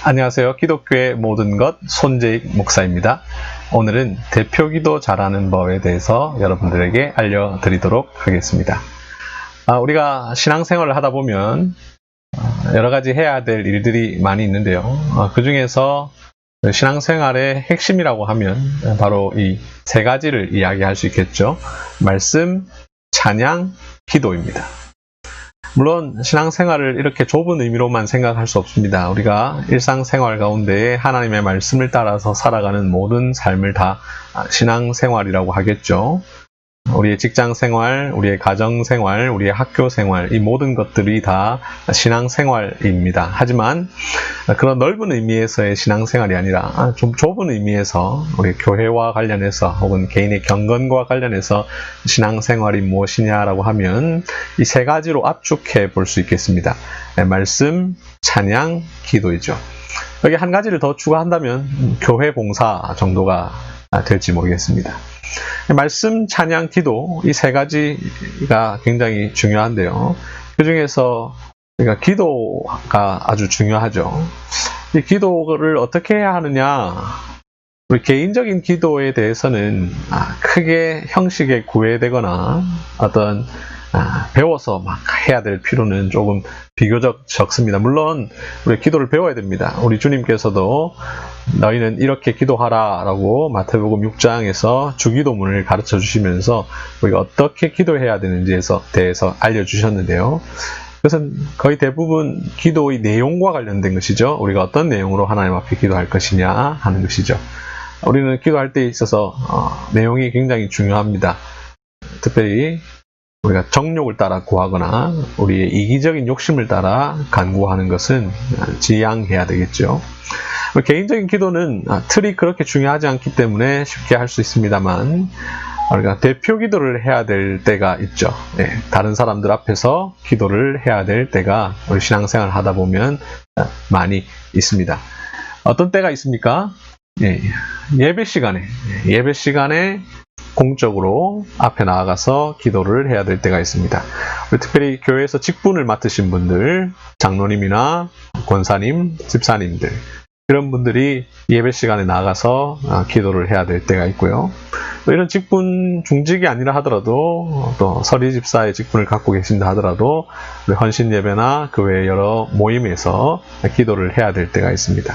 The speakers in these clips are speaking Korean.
안녕하세요. 기독교의 모든 것 손재익 목사입니다. 오늘은 대표기도 잘하는 법에 대해서 여러분들에게 알려드리도록 하겠습니다. 우리가 신앙생활을 하다 보면 여러 가지 해야 될 일들이 많이 있는데요. 그 중에서 신앙생활의 핵심이라고 하면 바로 이 세 가지를 이야기할 수 있겠죠. 말씀, 찬양, 기도입니다. 물론 신앙생활을 이렇게 좁은 의미로만 생각할 수 없습니다. 우리가 일상생활 가운데 하나님의 말씀을 따라서 살아가는 모든 삶을 다 신앙생활이라고 하겠죠. 우리의 직장생활, 우리의 가정생활, 우리의 학교생활, 이 모든 것들이 다 신앙생활입니다. 하지만 그런 넓은 의미에서의 신앙생활이 아니라 좀 좁은 의미에서 우리 교회와 관련해서 혹은 개인의 경건과 관련해서 신앙생활이 무엇이냐라고 하면 이 세 가지로 압축해 볼 수 있겠습니다. 말씀, 찬양, 기도이죠. 여기 한 가지를 더 추가한다면 교회 봉사 정도가 될지 모르겠습니다. 말씀, 찬양, 기도 이 세 가지가 굉장히 중요한데요. 그 중에서 우리가 기도가 아주 중요하죠. 이 기도를 어떻게 해야 하느냐? 우리 개인적인 기도에 대해서는 크게 형식에 구애되거나 어떤 배워서 막 해야 될 필요는 조금 비교적 적습니다. 물론 우리 기도를 배워야 됩니다. 우리 주님께서도 너희는 이렇게 기도하라 라고 마태복음 6장에서 주기도문을 가르쳐 주시면서 우리가 어떻게 기도해야 되는지에 대해서 알려주셨는데요. 그것은 거의 대부분 기도의 내용과 관련된 것이죠. 우리가 어떤 내용으로 하나님 앞에 기도할 것이냐 하는 것이죠. 우리는 기도할 때 있어서 내용이 굉장히 중요합니다. 특별히 우리가 정욕을 따라 구하거나 우리의 이기적인 욕심을 따라 간구하는 것은 지양해야 되겠죠. 개인적인 기도는 틀이 그렇게 중요하지 않기 때문에 쉽게 할 수 있습니다만 우리가 대표 기도를 해야 될 때가 있죠. 다른 사람들 앞에서 기도를 해야 될 때가 우리 신앙생활을 하다 보면 많이 있습니다. 어떤 때가 있습니까? 예배 시간에 공적으로 앞에 나아가서 기도를 해야 될 때가 있습니다. 특별히 교회에서 직분을 맡으신 분들, 장로님이나 권사님, 집사님들 이런 분들이 예배 시간에 나가서 기도를 해야 될 때가 있고요. 또 이런 직분 중직이 아니라 하더라도 또 서리 집사의 직분을 갖고 계신다 하더라도 헌신 예배나 교회 여러 모임에서 기도를 해야 될 때가 있습니다.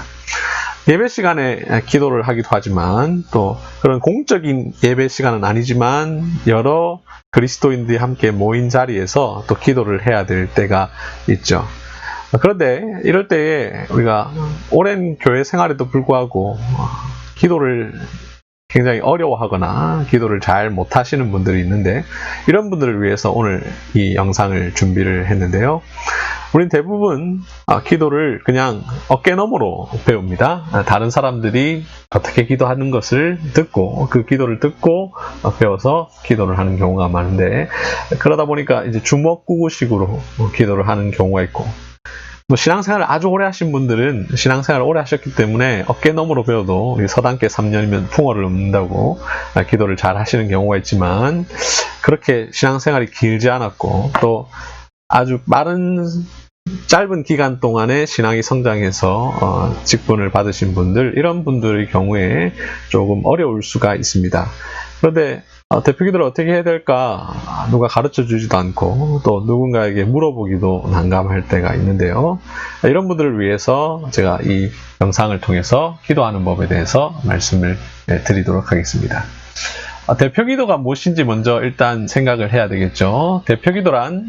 예배 시간에 기도를 하기도 하지만 또 그런 공적인 예배 시간은 아니지만 여러 그리스도인들이 함께 모인 자리에서 또 기도를 해야 될 때가 있죠. 그런데 이럴 때에 우리가 오랜 교회 생활에도 불구하고 기도를 굉장히 어려워하거나 기도를 잘 못하시는 분들이 있는데 이런 분들을 위해서 오늘 이 영상을 준비를 했는데요. 우린 대부분 기도를 그냥 어깨너머로 배웁니다. 다른 사람들이 어떻게 기도하는 것을 듣고 그 기도를 듣고 배워서 기도를 하는 경우가 많은데 그러다 보니까 이제 주먹구구식으로 기도를 하는 경우가 있고 신앙생활을 아주 오래 하신 분들은 신앙생활을 오래 하셨기 때문에 어깨너머로 배워도 서당계 3년이면 풍어를 넘는다고 기도를 잘 하시는 경우가 있지만 그렇게 신앙생활이 길지 않았고 또 아주 짧은 기간 동안에 신앙이 성장해서 직분을 받으신 분들 이런 분들의 경우에 조금 어려울 수가 있습니다. 그런데 대표기도를 어떻게 해야 될까 누가 가르쳐 주지도 않고 또 누군가에게 물어보기도 난감할 때가 있는데요. 이런 분들을 위해서 제가 이 영상을 통해서 기도하는 법에 대해서 말씀을 드리도록 하겠습니다. 대표기도가 무엇인지 먼저 일단 생각을 해야 되겠죠. 대표기도란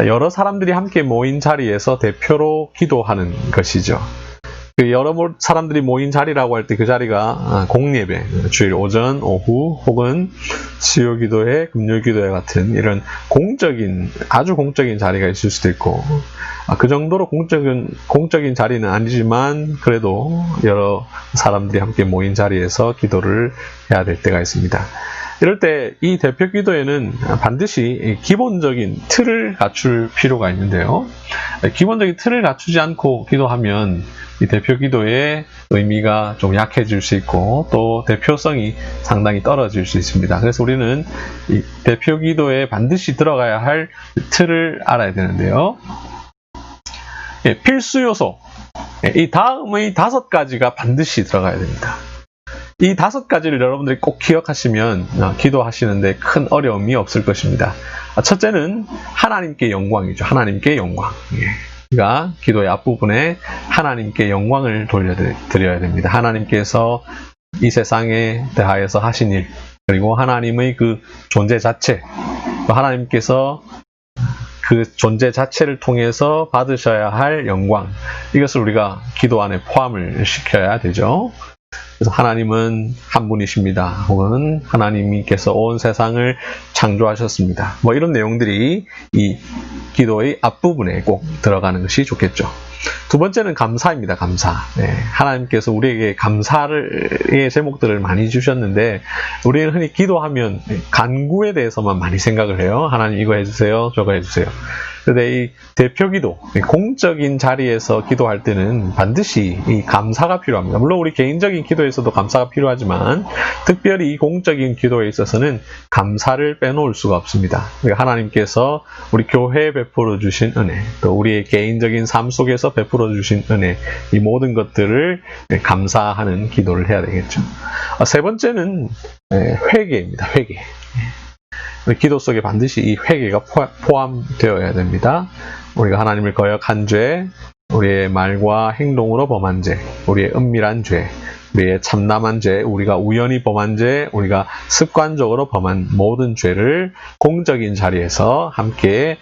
여러 사람들이 함께 모인 자리에서 대표로 기도하는 것이죠. 여러 사람들이 모인 자리라고 할 때 그 자리가 공예배, 주일 오전, 오후 혹은 수요기도회, 금요기도회 같은 이런 아주 공적인 자리가 있을 수도 있고 그 정도로 공적인 자리는 아니지만 그래도 여러 사람들이 함께 모인 자리에서 기도를 해야 될 때가 있습니다. 이럴 때 이 대표 기도에는 반드시 기본적인 틀을 갖출 필요가 있는데요. 기본적인 틀을 갖추지 않고 기도하면 이 대표 기도의 의미가 좀 약해질 수 있고 또 대표성이 상당히 떨어질 수 있습니다. 그래서 우리는 이 대표 기도에 반드시 들어가야 할 틀을 알아야 되는데요. 필수 요소. 이 다음의 5가지가 반드시 들어가야 됩니다. 이 5가지를 여러분들이 꼭 기억하시면 기도하시는데 큰 어려움이 없을 것입니다. 첫째는 하나님께 영광이죠. 하나님께 영광. 우리가 기도의 앞부분에 하나님께 영광을 돌려드려야 됩니다. 하나님께서 이 세상에 대하여서 하신 일, 그리고 하나님의 그 존재 자체, 또 하나님께서 그 존재 자체를 통해서 받으셔야 할 영광, 이것을 우리가 기도 안에 포함을 시켜야 되죠. 그래서 하나님은 한 분이십니다. 혹은 하나님께서 온 세상을 창조하셨습니다. 뭐 이런 내용들이 이 기도의 앞부분에 꼭 들어가는 것이 좋겠죠. 두 번째는 감사입니다. 감사. 하나님께서 우리에게 감사의 제목들을 많이 주셨는데 우리는 흔히 기도하면 간구에 대해서만 많이 생각을 해요. 하나님 이거 해주세요. 저거 해주세요. 그런데 이 대표기도, 공적인 자리에서 기도할 때는 반드시 이 감사가 필요합니다. 물론 우리 개인적인 기도에서도 감사가 필요하지만 특별히 이 공적인 기도에 있어서는 감사를 빼놓을 수가 없습니다. 하나님께서 우리 교회에 베풀어 주신 은혜, 또 우리의 개인적인 삶 속에서 베풀어 주신 은혜, 이 모든 것들을 감사하는 기도를 해야 되겠죠. 세 번째는 회개입니다. 회개. 기도 속에 반드시 이 회개가 포함되어야 됩니다. 우리가 하나님을 거역한 죄, 우리의 말과 행동으로 범한 죄, 우리의 은밀한 죄, 우리의 참남한 죄, 우리가 우연히 범한 죄, 우리가 습관적으로 범한 모든 죄를 공적인 자리에서 함께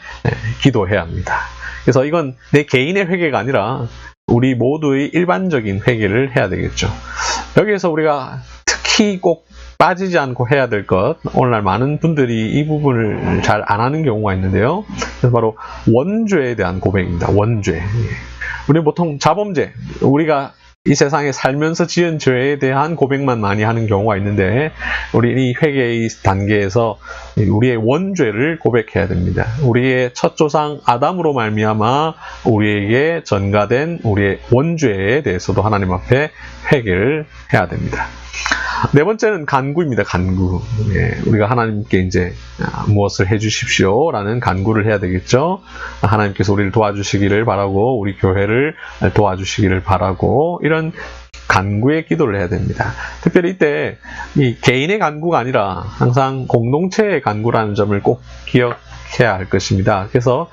기도해야 합니다. 그래서 이건 내 개인의 회개가 아니라 우리 모두의 일반적인 회개를 해야 되겠죠. 여기에서 우리가 특히 꼭 빠지지 않고 해야 될 것, 오늘날 많은 분들이 이 부분을 잘 안 하는 경우가 있는데요. 그래서 바로 원죄에 대한 고백입니다. 원죄. 우리는 보통 자범죄, 우리가 이 세상에 살면서 지은 죄에 대한 고백만 많이 하는 경우가 있는데 우리 이 회개의 단계에서 우리의 원죄를 고백해야 됩니다. 우리의 첫 조상 아담으로 말미암아 우리에게 전가된 우리의 원죄에 대해서도 하나님 앞에 회개를 해야 됩니다. 네 번째는 간구입니다. 간구. 우리가 하나님께 이제 무엇을 해주십시오 라는 간구를 해야 되겠죠. 하나님께서 우리를 도와주시기를 바라고 우리 교회를 도와주시기를 바라고 이런 간구의 기도를 해야 됩니다. 특별히 이때 이 개인의 간구가 아니라 항상 공동체의 간구라는 점을 꼭 기억해야 할 것입니다. 그래서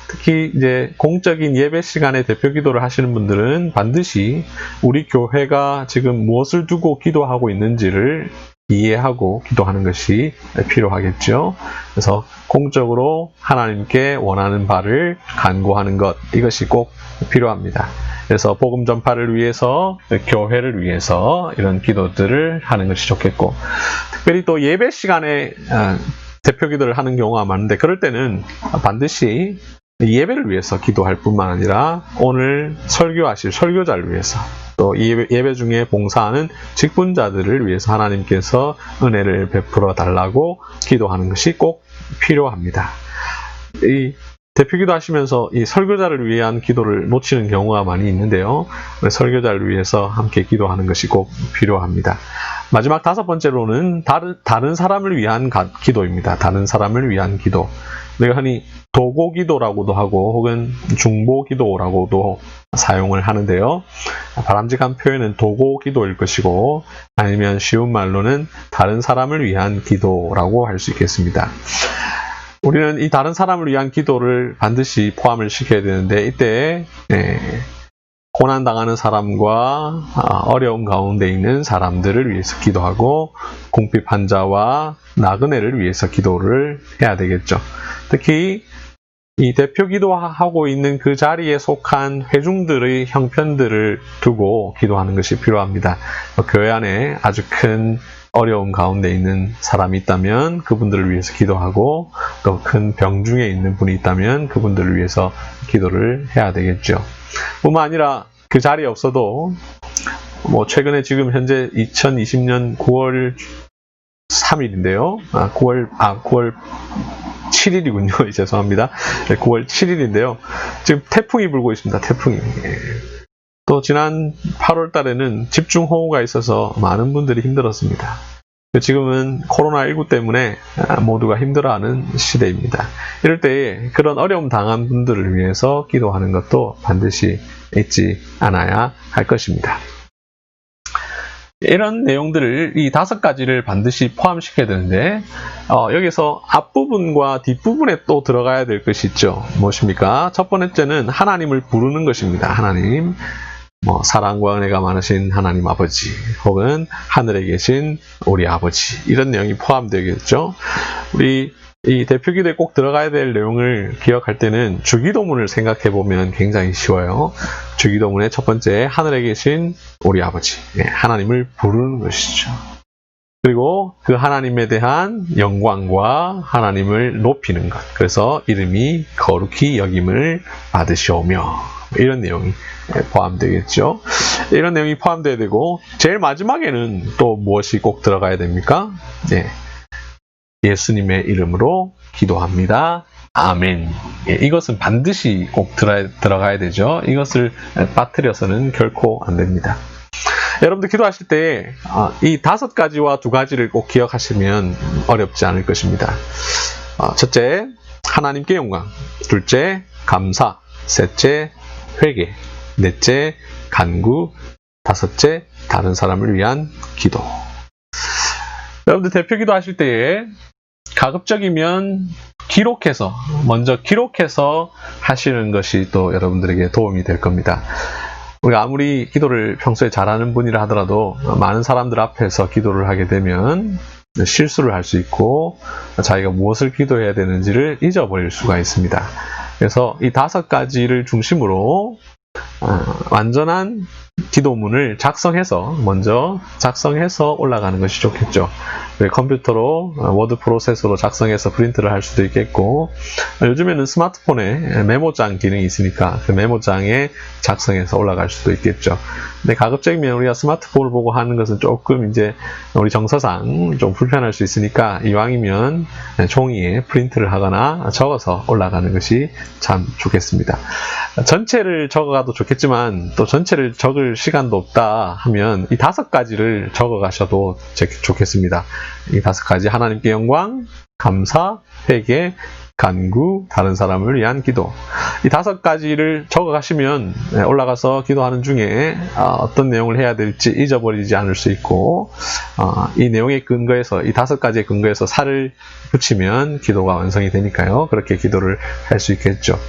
특히 이제 공적인 예배 시간에 대표 기도를 하시는 분들은 반드시 우리 교회가 지금 무엇을 두고 기도하고 있는지를 이해하고 기도하는 것이 필요하겠죠. 그래서 공적으로 하나님께 원하는 바를 간구하는 것, 이것이 꼭 필요합니다. 그래서 복음 전파를 위해서, 교회를 위해서 이런 기도들을 하는 것이 좋겠고, 특별히 또 예배 시간에 대표 기도를 하는 경우가 많은데 그럴 때는 반드시 예배를 위해서 기도할 뿐만 아니라 오늘 설교하실 설교자를 위해서 또 예배 중에 봉사하는 직분자들을 위해서 하나님께서 은혜를 베풀어 달라고 기도하는 것이 꼭 필요합니다. 이 대표기도 하시면서 이 설교자를 위한 기도를 놓치는 경우가 많이 있는데요. 설교자를 위해서 함께 기도하는 것이 꼭 필요합니다. 마지막 5번째로는 다른 사람을 위한 기도입니다. 다른 사람을 위한 기도. 우리가 흔히 도고기도라고도 하고 혹은 중보기도라고도 사용을 하는데요. 바람직한 표현은 도고기도일 것이고 아니면 쉬운 말로는 다른 사람을 위한 기도라고 할 수 있겠습니다. 우리는 이 다른 사람을 위한 기도를 반드시 포함을 시켜야 되는데 이때 고난당하는 사람과 어려움 가운데 있는 사람들을 위해서 기도하고 궁핍한 자와 나그네를 위해서 기도를 해야 되겠죠. 특히 이 대표 기도하고 있는 그 자리에 속한 회중들의 형편들을 두고 기도하는 것이 필요합니다. 교회 안에 아주 큰 어려움 가운데 있는 사람이 있다면 그분들을 위해서 기도하고 또 큰 병 중에 있는 분이 있다면 그분들을 위해서 기도를 해야 되겠죠. 뿐만 아니라 그 자리에 없어도 최근에 지금 현재 2020년 9월 3일인데요. 9월 7일이군요. 죄송합니다. 9월 7일인데요. 지금 태풍이 불고 있습니다. 태풍이. 또 지난 8월 달에는 집중호우가 있어서 많은 분들이 힘들었습니다. 지금은 코로나19 때문에 모두가 힘들어하는 시대입니다. 이럴 때 그런 어려움 당한 분들을 위해서 기도하는 것도 반드시 잊지 않아야 할 것입니다. 이런 내용들을 이 5가지를 반드시 포함시켜야 되는데 여기서 앞부분과 뒷부분에 또 들어가야 될 것이 있죠. 무엇입니까? 첫 번째는 하나님을 부르는 것입니다. 하나님, 사랑과 은혜가 많으신 하나님 아버지, 혹은 하늘에 계신 우리 아버지, 이런 내용이 포함되겠죠. 우리 이 대표기도에 꼭 들어가야 될 내용을 기억할 때는 주기도문을 생각해 보면 굉장히 쉬워요. 주기도문의 첫 번째, 하늘에 계신 우리 아버지, 하나님을 부르는 것이죠. 그리고 그 하나님에 대한 영광과 하나님을 높이는 것, 그래서 이름이 거룩히 여김을 받으시오며, 이런 내용이 포함되겠죠. 이런 내용이 포함되어야 되고, 제일 마지막에는 또 무엇이 꼭 들어가야 됩니까? 예수님의 이름으로 기도합니다. 아멘. 이것은 반드시 꼭 들어가야 되죠. 이것을 빠뜨려서는 결코 안 됩니다. 여러분들 기도하실 때 이 5가지와 2가지를 꼭 기억하시면 어렵지 않을 것입니다. 첫째, 하나님께 영광. 둘째, 감사. 셋째, 회개. 넷째, 간구. 다섯째, 다른 사람을 위한 기도. 여러분들 대표기도 하실 때에 가급적이면 먼저 기록해서 하시는 것이 또 여러분들에게 도움이 될 겁니다. 우리가 아무리 기도를 평소에 잘하는 분이라 하더라도 많은 사람들 앞에서 기도를 하게 되면 실수를 할 수 있고 자기가 무엇을 기도해야 되는지를 잊어버릴 수가 있습니다. 그래서 이 5가지를 중심으로 완전한 기도문을 먼저 작성해서 올라가는 것이 좋겠죠. 컴퓨터로 워드 프로세서로 작성해서 프린트를 할 수도 있겠고, 요즘에는 스마트폰에 메모장 기능이 있으니까 그 메모장에 작성해서 올라갈 수도 있겠죠. 근데 가급적이면 우리가 스마트폰을 보고 하는 것은 조금 이제 우리 정서상 좀 불편할 수 있으니까 이왕이면 종이에 프린트를 하거나 적어서 올라가는 것이 참 좋겠습니다. 전체를 적어가도 좋겠지만 또 전체를 적을 시간도 없다 하면 이 5가지를 적어 가셔도 좋겠습니다. 이 5가지, 하나님께 영광, 감사, 회개, 간구, 다른 사람을 위한 기도. 이 5가지를 적어 가시면 올라가서 기도하는 중에 어떤 내용을 해야 될지 잊어버리지 않을 수 있고, 이 내용에 근거해서, 이 5가지의 근거해서 살을 붙이면 기도가 완성이 되니까요. 그렇게 기도를 할 수 있겠죠.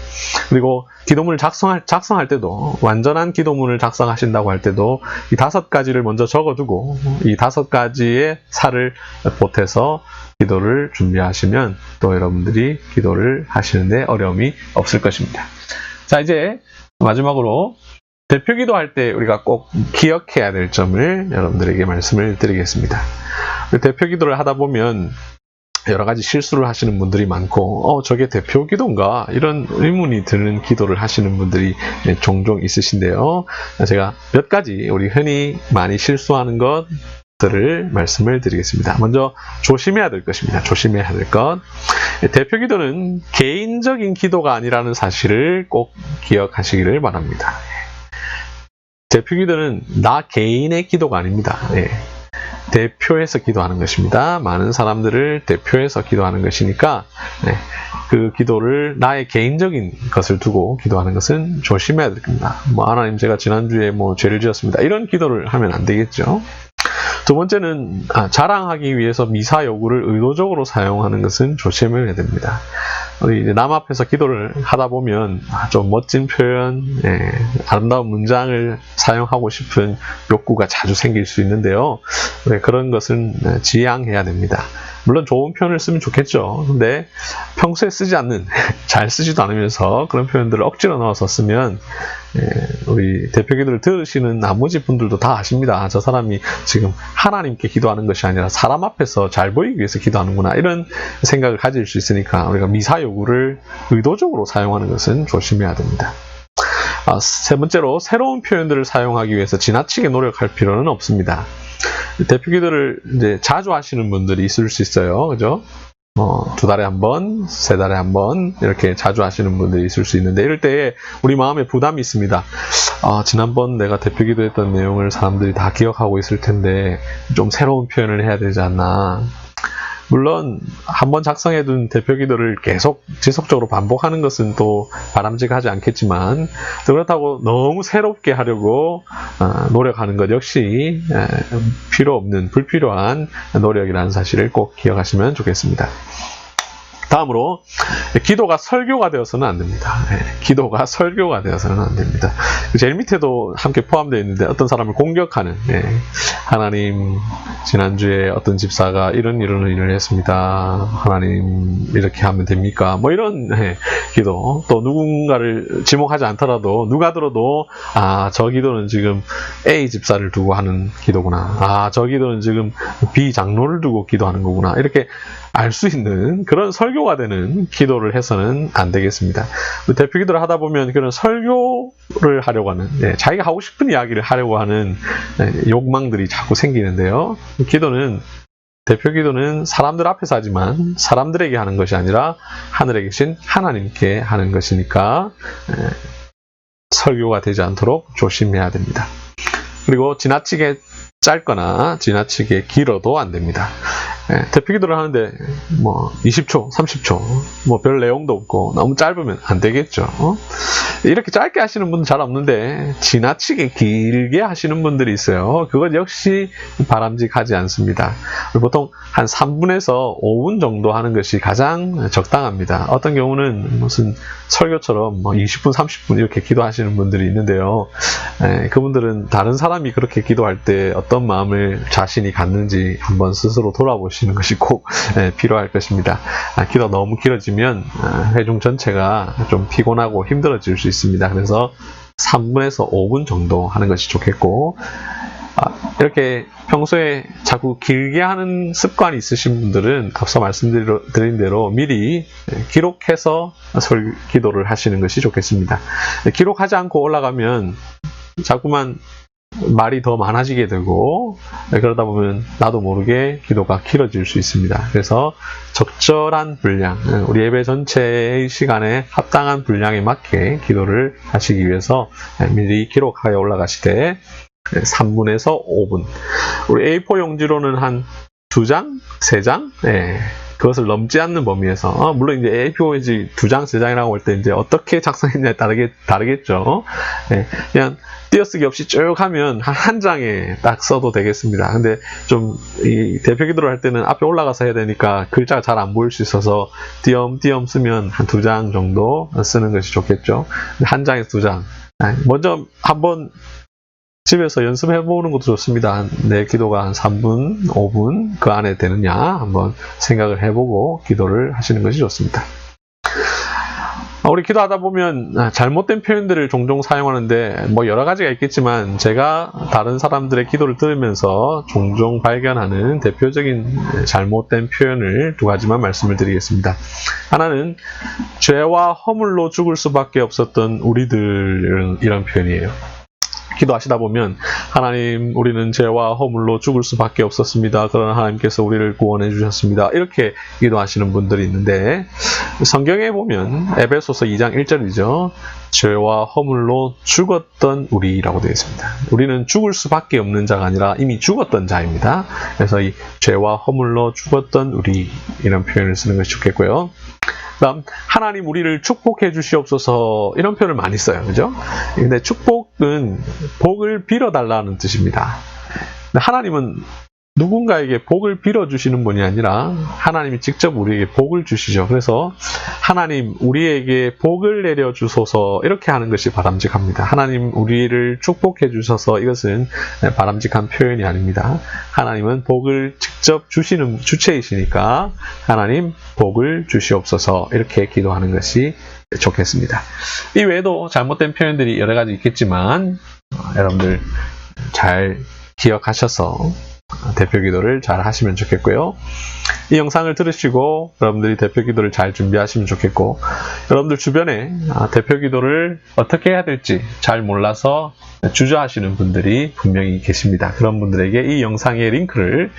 그리고 기도문을 작성할 때도, 완전한 기도문을 작성하신다고 할 때도 이 5가지를 먼저 적어두고 이 5가지의 살을 보태서 기도를 준비하시면 또 여러분들이 기도를 하시는데 어려움이 없을 것입니다. 자, 이제 마지막으로 대표기도 할 때 우리가 꼭 기억해야 될 점을 여러분들에게 말씀을 드리겠습니다. 대표기도를 하다 보면 여러 가지 실수를 하시는 분들이 많고, 저게 대표기도인가? 이런 의문이 드는 기도를 하시는 분들이 종종 있으신데요. 제가 몇 가지 우리 흔히 많이 실수하는 것들을 말씀을 드리겠습니다. 먼저 조심해야 될 것입니다. 조심해야 될 것. 대표기도는 개인적인 기도가 아니라는 사실을 꼭 기억하시기를 바랍니다. 대표기도는 나 개인의 기도가 아닙니다. 대표해서 기도하는 것입니다. 많은 사람들을 대표해서 기도하는 것이니까 그 기도를 나의 개인적인 것을 두고 기도하는 것은 조심해야 됩니다. 하나님, 제가 지난주에 죄를 지었습니다, 이런 기도를 하면 안 되겠죠. 두 번째는 자랑하기 위해서 미사 여구를 의도적으로 사용하는 것은 조심해야 됩니다. 우리 이제 남 앞에서 기도를 하다 보면 좀 멋진 표현, 아름다운 문장을 사용하고 싶은 욕구가 자주 생길 수 있는데요. 그런 것은 지양해야 됩니다. 물론 좋은 표현을 쓰면 좋겠죠. 근데 평소에 쓰지 않는, 잘 쓰지도 않으면서 그런 표현들을 억지로 넣어서 쓰면 우리 대표기도를 들으시는 나머지 분들도 다 아십니다. 저 사람이 지금 하나님께 기도하는 것이 아니라 사람 앞에서 잘 보이기 위해서 기도하는구나, 이런 생각을 가질 수 있으니까 우리가 미사여구를 의도적으로 사용하는 것은 조심해야 됩니다. 세 번째로, 새로운 표현들을 사용하기 위해서 지나치게 노력할 필요는 없습니다. 대표기도를 이제 자주 하시는 분들이 있을 수 있어요. 그죠? 두 달에 한 번, 세 달에 한 번 이렇게 자주 하시는 분들이 있을 수 있는데 이럴 때 우리 마음에 부담이 있습니다. 지난번 내가 대표 기도했던 내용을 사람들이 다 기억하고 있을 텐데 좀 새로운 표현을 해야 되지 않나. 물론 한번 작성해둔 대표 기도를 계속 지속적으로 반복하는 것은 또 바람직하지 않겠지만 또 그렇다고 너무 새롭게 하려고 노력하는 것 역시 필요 없는 불필요한 노력이라는 사실을 꼭 기억하시면 좋겠습니다. 다음으로 기도가 설교가 되어서는 안 됩니다. 기도가 설교가 되어서는 안 됩니다. 제일 밑에도 함께 포함되어 있는데 어떤 사람을 공격하는 하나님 지난주에 어떤 집사가 이런 일을 했습니다. 하나님 이렇게 하면 됩니까? 뭐 이런 기도 또 누군가를 지목하지 않더라도 누가 들어도 저 기도는 지금 A 집사를 두고 하는 기도구나. 저 기도는 지금 B 장로를 두고 기도하는 거구나. 이렇게 알 수 있는 그런 설교가 되는 기도를 해서는 안 되겠습니다. 대표 기도를 하다 보면 그런 설교를 하려고 하는 자기가 하고 싶은 이야기를 하려고 하는 욕망들이 자꾸 생기는데요. 대표 기도는 사람들 앞에서 하지만 사람들에게 하는 것이 아니라 하늘에 계신 하나님께 하는 것이니까 설교가 되지 않도록 조심해야 됩니다. 그리고 지나치게 짧거나 지나치게 길어도 안 됩니다. 대표 기도를 하는데 20초, 30초 별 내용도 없고 너무 짧으면 안 되겠죠. 이렇게 짧게 하시는 분은 잘 없는데 지나치게 길게 하시는 분들이 있어요. 그것 역시 바람직하지 않습니다. 보통 한 3분에서 5분 정도 하는 것이 가장 적당합니다. 어떤 경우는 무슨 설교처럼 20분, 30분 이렇게 기도하시는 분들이 있는데요. 그분들은 다른 사람이 그렇게 기도할 때 어떤 마음을 자신이 갖는지 한번 스스로 돌아보시는 것이 꼭 필요할 것입니다. 기도 너무 길어지면 회중 전체가 좀 피곤하고 힘들어질 수 있습니다. 그래서 3분에서 5분 정도 하는 것이 좋겠고 이렇게 평소에 자꾸 길게 하는 습관이 있으신 분들은 앞서 말씀드린 대로 미리 기록해서 기도를 하시는 것이 좋겠습니다. 기록하지 않고 올라가면 자꾸만 말이 더 많아지게 되고 그러다 보면 나도 모르게 기도가 길어질 수 있습니다. 그래서 적절한 분량, 우리 예배 전체의 시간에 합당한 분량에 맞게 기도를 하시기 위해서 미리 기록하여 올라가시되 3분에서 5분. 우리 A4 용지로는 한 2장, 3장, 그것을 넘지 않는 범위에서, 물론 이제 A4 용지 2장, 3장이라고 할 때 이제 어떻게 작성했냐에 다르겠죠. 그냥 띄어쓰기 없이 쭉 하면 한 장에 딱 써도 되겠습니다. 근데 좀 이 대표 기도를 할 때는 앞에 올라가서 해야 되니까 글자가 잘 안 보일 수 있어서 띄엄띄엄 쓰면 한 2장 정도 쓰는 것이 좋겠죠. 한 장에서 2장. 먼저 한번 집에서 연습해보는 것도 좋습니다. 내 기도가 한 3분, 5분 그 안에 되느냐 한번 생각을 해보고 기도를 하시는 것이 좋습니다. 우리 기도하다 보면 잘못된 표현들을 종종 사용하는데 여러 가지가 있겠지만 제가 다른 사람들의 기도를 들으면서 종종 발견하는 대표적인 잘못된 표현을 2가지만 말씀을 드리겠습니다. 하나는 죄와 허물로 죽을 수밖에 없었던 우리들 이런 표현이에요. 기도하시다 보면 하나님 우리는 죄와 허물로 죽을 수밖에 없었습니다. 그러나 하나님께서 우리를 구원해 주셨습니다. 이렇게 기도하시는 분들이 있는데 성경에 보면 에베소서 2장 1절이죠. 죄와 허물로 죽었던 우리라고 되어 있습니다. 우리는 죽을 수밖에 없는 자가 아니라 이미 죽었던 자입니다. 그래서 이 죄와 허물로 죽었던 우리 이런 표현을 쓰는 것이 좋겠고요. 그다음 하나님 우리를 축복해 주시옵소서 이런 표현을 많이 써요. 그죠? 근데 축복은 복을 빌어달라는 뜻입니다. 하나님은 누군가에게 복을 빌어주시는 분이 아니라 하나님이 직접 우리에게 복을 주시죠. 그래서 하나님 우리에게 복을 내려주소서 이렇게 하는 것이 바람직합니다. 하나님 우리를 축복해 주셔서 이것은 바람직한 표현이 아닙니다. 하나님은 복을 직접 주시는 주체이시니까 하나님 복을 주시옵소서 이렇게 기도하는 것이 좋겠습니다. 이 외에도 잘못된 표현들이 여러 가지 있겠지만 여러분들 잘 기억하셔서 대표 기도를 잘 하시면 좋겠고요. 이 영상을 들으시고 여러분들이 대표 기도를 잘 준비하시면 좋겠고, 여러분들 주변에 대표 기도를 어떻게 해야 될지 잘 몰라서 주저하시는 분들이 분명히 계십니다. 그런 분들에게 이 영상의 링크를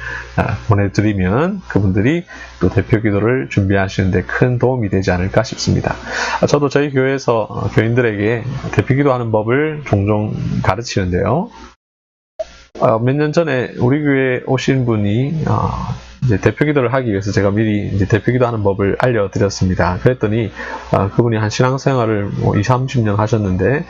보내드리면 그분들이 또 대표 기도를 준비하시는데 큰 도움이 되지 않을까 싶습니다. 저도 저희 교회에서 교인들에게 대표 기도하는 법을 종종 가르치는데요. 몇 년 전에 우리 교회에 오신 분이 이제 대표 기도를 하기 위해서 제가 미리 이제 대표 기도하는 법을 알려드렸습니다. 그랬더니 그분이 한 신앙생활을 20, 30년 하셨는데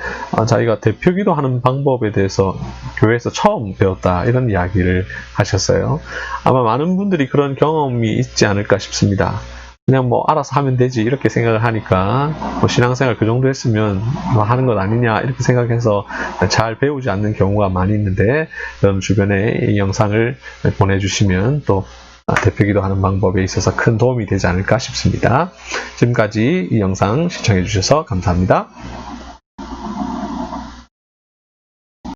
자기가 대표 기도하는 방법에 대해서 교회에서 처음 배웠다, 이런 이야기를 하셨어요. 아마 많은 분들이 그런 경험이 있지 않을까 싶습니다. 그냥 뭐 알아서 하면 되지 이렇게 생각을 하니까 뭐 신앙생활 그 정도 했으면 뭐 하는 것 아니냐 이렇게 생각해서 잘 배우지 않는 경우가 많이 있는데, 여러분 주변에 이 영상을 보내주시면 또 대표 기도하는 방법에 있어서 큰 도움이 되지 않을까 싶습니다. 지금까지 이 영상 시청해 주셔서 감사합니다.